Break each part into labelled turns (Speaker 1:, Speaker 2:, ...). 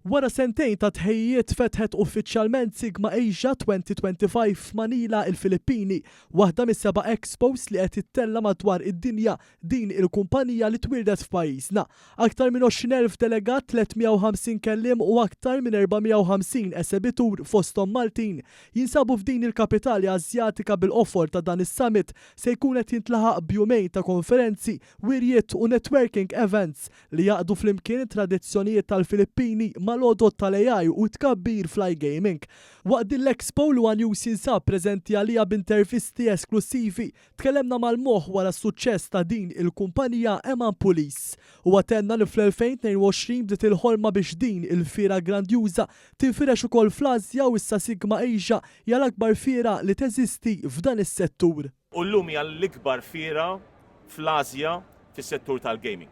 Speaker 1: Wara sentejn ta' tħejjiet fetħet uffiċjalment Sigma Asia 2025 f'Manila il-Filippini, waħda mis-7 expos li qed tittella madwar id-dinja din il-kumpanija li twildet f'pajjiżna. Aktar minn 20,000 delegat, 350 kelliem u aktar minn 450 esebitur fosthom Maltin jinsabu f'din il-kapitali Asjatika bil-offer ta' dan is-summit se jkun qed jintlaħaq b'jumejn ta' konferenzi, wirjiet u networking events li jaqdu flimkien tradizzjonijiet tal-Filippini mal-għodot tal-AI u tkabbir fly gaming. Waqt din l-Expo l News jinsab preżenti għalija b'intervisti esklusivi, tkellemna mal-moħ wara s-suċċess ta' din il-kumpanija Eman Police u għatenna li fl-2022 bdiet il-ħolma biex din il-fira grandjuża tinfirex ukoll fl-Asja u issa Sigma Asia hija l-akbar fira li teżisti f'dan is-settur.
Speaker 2: U llum hija l-ikbar fira fl-Asja fis-settur tal-gaming.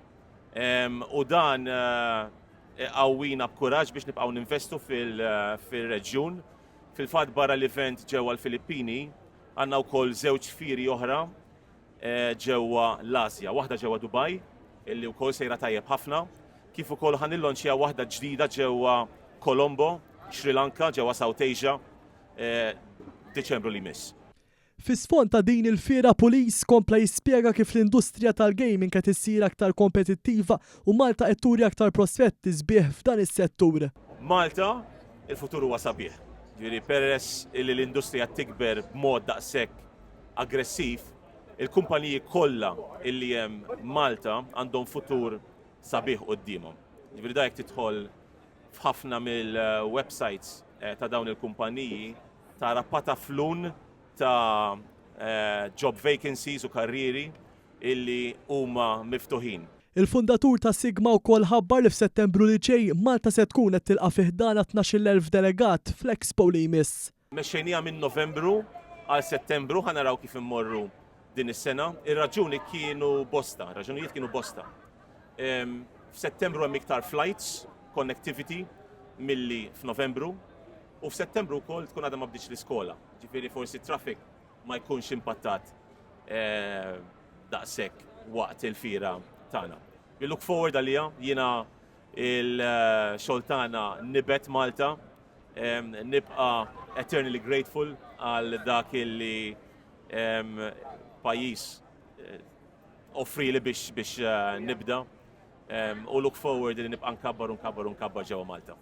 Speaker 2: U dan għawina b'kuraġġ biex nibqgħu ninvestu fil-reġjun. Fil-fatt barra l-event ġewwa l-Filippini għandna wkoll żewġ firi oħra ġewwa l-Asja, waħda ġewwa Dubai illi wkoll sejra tajjeb ħafna, kif ukoll ħanillonċja waħda ġdida ġewwa Colombo, Sri Lanka, ġewwa South Asia, Diċembru li jmiss.
Speaker 1: Fis-sfond ta' din il-fira Police kompla jispjega kif l-industrija tal-gaming qed issir aktar kompetittiva u Malta qed turi aktar prospetti sbieħ f'dan is-settur.
Speaker 2: Malta, il-futur huwa sabiħ. Ġifieri peress li l-industrija tikber b'mod daqshekk aggressiv, il-kumpaniji kollha illi hemm Malta għandhom futur sabiħ qudiemhom. Ġifieri dak tidħol f'ħafna mill-websites ta' dawn il-kumpaniji tara pataflun ta' job vacancies u karrieri illi huma miftuħin.
Speaker 1: Il-fundatur ta' Sigma wkoll ħabbar li f'Settembru li ġej Malta se tkun qed tilqa' fih ħdana 12,000 delegat fl-Expo li jmiss.
Speaker 2: Mexxejnija minn Novembru għal Settembru ħanaraw kif immorru din is-sena. Ir-raġunijiet kienu bosta. F'Settembru hemm iktar flights, connectivity milli f'Novembru. U f'Settembru wkoll tkun għadha ma bdiċ l-iskola. Ġifieri forsi traffic ma jkunx impattat daqshekk waqt il-fira tagħna. We look forward għalija, jiena il-xogħol tagħna nibet Malta, nibqa' eternally grateful għal dak illi pajjiż offri li biex nibda u look forward li nibqa' nkabbar ġewwa Malta.